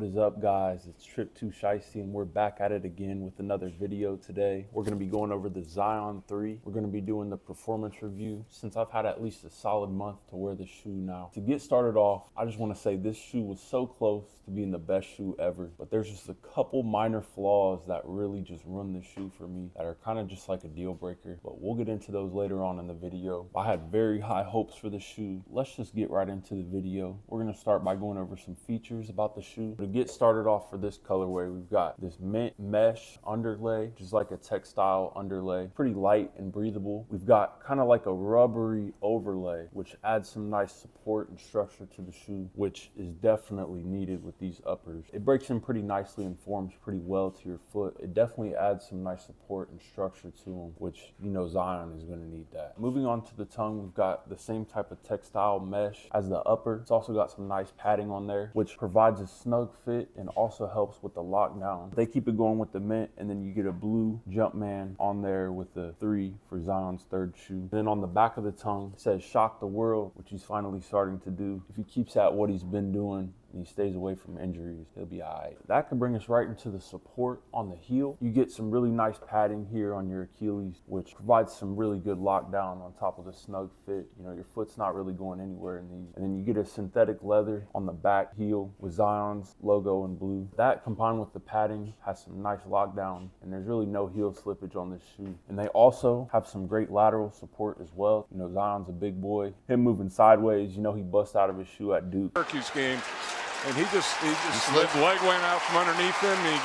What is up, guys? It's Trip 2 Shiesty, and we're back at it again with another video today. We're going to be going over the Zion 3. We're going to be doing the performance review since I've had at least a solid month to wear the shoe now. To get started off, I just want to say this shoe was so close to being the best shoe ever, but there's just a couple minor flaws that really just ruin the shoe for me that are kind of just like a deal breaker, but we'll get into those later on in the video. I had very high hopes for the shoe. Let's just get right into the video. We're going to start by going over some features about the shoe. To get started off for this colorway, we've got this mint mesh underlay, which is like a textile underlay, pretty light and breathable. We've got kind of like a rubbery overlay, which adds some nice support and structure to the shoe, which is definitely needed with these uppers. It breaks in pretty nicely and forms pretty well to your foot. It definitely adds some nice support and structure to them, which, you know, Zion is going to need that. Moving on to the tongue, we've got the same type of textile mesh as the upper. It's also got some nice padding on there, which provides a snug fit and also helps with the lockdown. They keep it going with the mint, and then you get a blue Jumpman on there with the 3 for Zion's third shoe. Then on the back of the tongue, it says shock the world, which he's finally starting to do. If he keeps at what he's been doing and he stays away from injuries, he'll be all right. That could bring us right into the support on the heel. You get some really nice padding here on your Achilles, which provides some really good lockdown on top of the snug fit. You know, your foot's not really going anywhere in these. And then you get a synthetic leather on the back heel with Zion's logo in blue. That combined with the padding has some nice lockdown, and there's really no heel slippage on this shoe. And they also have some great lateral support as well. You know, Zion's a big boy. Him moving sideways, you know, he bust out of his shoe at Duke. Syracuse game. And his leg went out from underneath him. He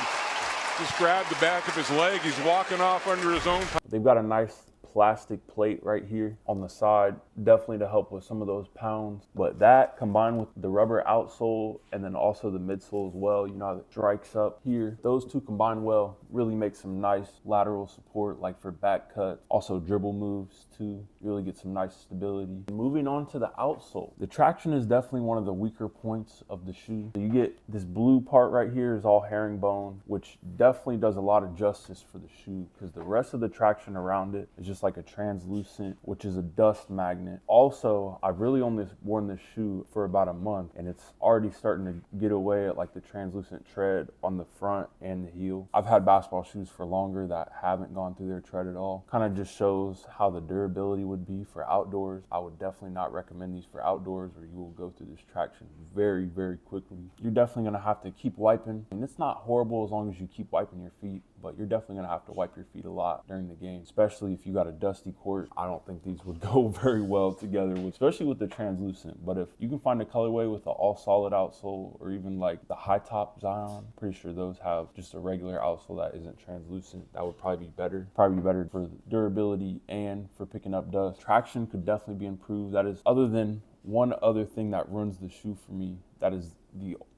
just grabbed the back of his leg. He's walking off under his own. They've got a nice plastic plate right here on the side, definitely to help with some of those pounds. But that combined with the rubber outsole and then also the midsole as well, you know how it strikes up here, those two combined well really make some nice lateral support, like for back cuts, also dribble moves too. You really get some nice stability. Moving on to the outsole, the traction is definitely one of the weaker points of the shoe. So you get this blue part right here is all herringbone, which definitely does a lot of justice for the shoe because the rest of the traction around it is just like a translucent, which is a dust magnet. Also, I've really only worn this shoe for about a month, and it's already starting to get away at like the translucent tread on the front and the heel. I've had basketball shoes for longer that haven't gone through their tread at all. Kind of just shows how the durability would be for outdoors. I would definitely not recommend these for outdoors, or you will go through this traction very, very quickly. You're definitely gonna have to keep wiping, and it's not horrible as long as you keep wiping your feet, but you're definitely gonna have to wipe your feet a lot during the game, especially if you got a dusty court. I don't think these would go very well together, especially with the translucent. But if you can find a colorway with an all solid outsole, or even like the high top Zion, pretty sure those have just a regular outsole that isn't translucent, that would probably be better. Probably be better for durability and for picking up dust. Traction could definitely be improved. That is, other than one other thing that ruins the shoe for me, that is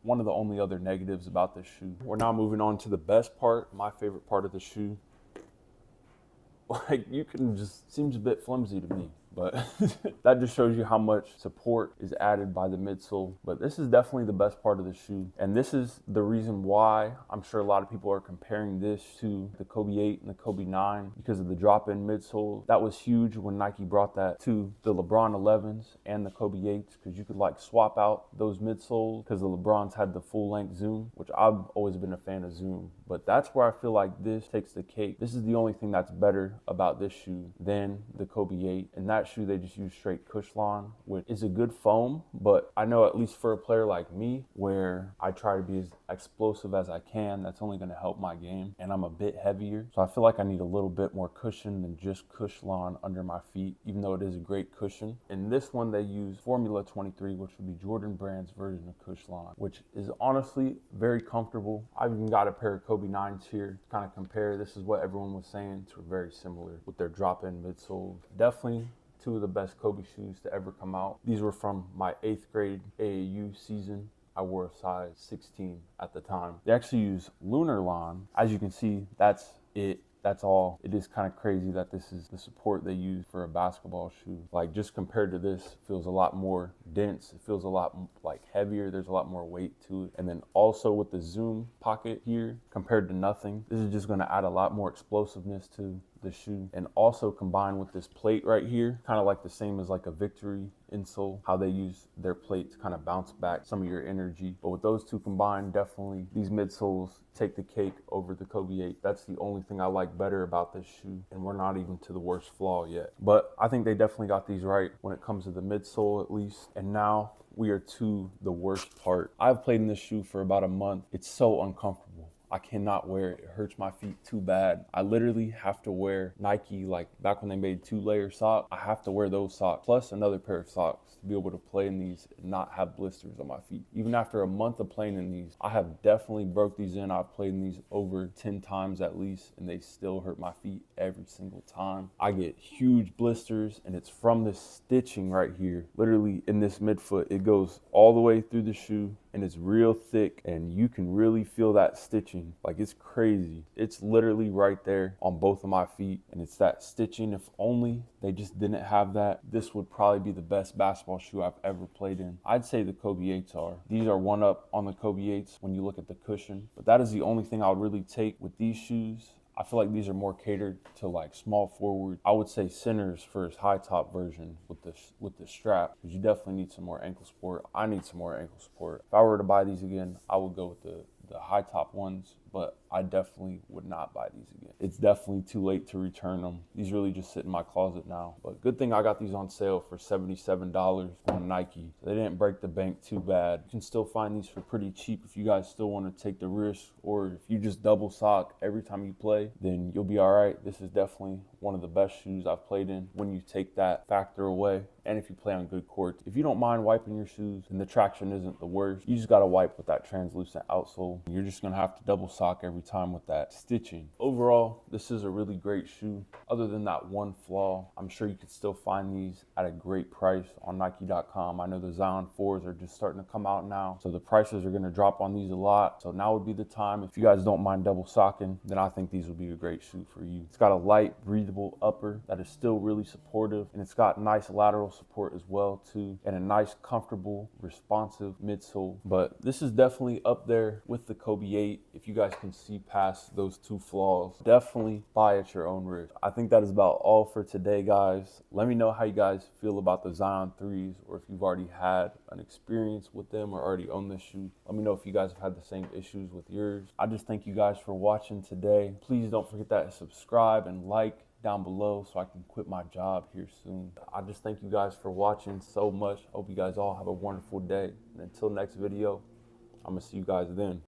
one of the only other negatives about this shoe. We're now moving on to the best part, my favorite part of the shoe. Like, you can just, seems a bit flimsy to me, but that just shows you how much support is added by the midsole. But this is definitely the best part of the shoe, and this is the reason why I'm sure a lot of people are comparing this to the Kobe 8 and the Kobe 9 because of the drop-in midsole. That was huge when Nike brought that to the LeBron 11s and the Kobe 8s, because you could like swap out those midsoles, because the LeBrons had the full-length zoom, which I've always been a fan of zoom. But that's where I feel like this takes the cake. This is the only thing that's better about this shoe than the Kobe 8. And that shoe, they just use straight Cushlon, which is a good foam. But I know, at least for a player like me, where I try to be as explosive as I can, that's only going to help my game. And I'm a bit heavier, so I feel like I need a little bit more cushion than just Cushlon under my feet, even though it is a great cushion. In this one, they use Formula 23, which would be Jordan Brand's version of Cushlon, which is honestly very comfortable. I've even got a pair of Kobe 9s here to kind of compare. This is what everyone was saying. It's very similar with their drop-in midsole. Definitely two of the best Kobe shoes to ever come out. These were from my 8th grade AAU season. I wore a size 16 at the time. They actually use Lunarlon. As you can see, that's it. That's all. It is kind of crazy that this is the support they use for a basketball shoe. Like, just compared to this, it feels a lot more dense. It feels a lot like heavier. There's a lot more weight to it. And then also with the zoom pocket here, compared to nothing, this is just going to add a lot more explosiveness to the shoe, and also combined with this plate right here, kind of like the same as like a Victory insole, how they use their plate to kind of bounce back some of your energy. But with those two combined, definitely these midsoles take the cake over the Kobe 8. That's the only thing I like better about this shoe, and we're not even to the worst flaw yet. But I think they definitely got these right when it comes to the midsole at least. And now we are to the worst part. I've played in this shoe for about a month. It's so uncomfortable. I cannot wear it. It hurts my feet too bad. I literally have to wear Nike, like back when they made 2-layer socks. I have to wear those socks plus another pair of socks to be able to play in these and not have blisters on my feet. Even after a month of playing in these, I have definitely broke these in. I've played in these over 10 times at least, and they still hurt my feet every single time. I get huge blisters, and it's from this stitching right here, literally in this midfoot. It goes all the way through the shoe, and it's real thick, and you can really feel that stitching. Like, it's crazy. It's literally right there on both of my feet, and it's that stitching. If only they just didn't have that, this would probably be the best basketball shoe I've ever played in. I'd say the Kobe 8s are. These are one up on the Kobe 8s when you look at the cushion, but that is the only thing I would really take with these shoes. I feel like these are more catered to like small forward. I would say centers for his high top version with the strap, because you definitely need some more ankle support. I need some more ankle support. If I were to buy these again, I would go with the high top ones, but I definitely would not buy these again. It's definitely too late to return them. These really just sit in my closet now. But good thing I got these on sale for $77 on Nike. They didn't break the bank too bad. You can still find these for pretty cheap if you guys still want to take the risk, or if you just double sock every time you play, then you'll be all right. This is definitely one of the best shoes I've played in when you take that factor away. And if you play on good courts, if you don't mind wiping your shoes and the traction isn't the worst, you just got to wipe with that translucent outsole. You're just going to have to double sock every time with that stitching. Overall, this is a really great shoe. Other than that one flaw, I'm sure you could still find these at a great price on Nike.com. I know the Zion 4s are just starting to come out now, so the prices are going to drop on these a lot. So now would be the time. If you guys don't mind double socking, then I think these would be a great shoe for you. It's got a light, breathable upper that is still really supportive, and it's got nice lateral support as well too, and a nice, comfortable, responsive midsole. But this is definitely up there with the Kobe 8. If you guys can see past those two flaws, definitely buy at your own risk. I think that is about all for today, guys. Let me know how you guys feel about the Zion 3s, or if you've already had an experience with them or already own this shoe. Let me know if you guys have had the same issues with yours. I just thank you guys for watching today. Please don't forget that subscribe and like down below so I can quit my job here soon. I just thank you guys for watching so much. I hope you guys all have a wonderful day. And until next video, I'm gonna see you guys then.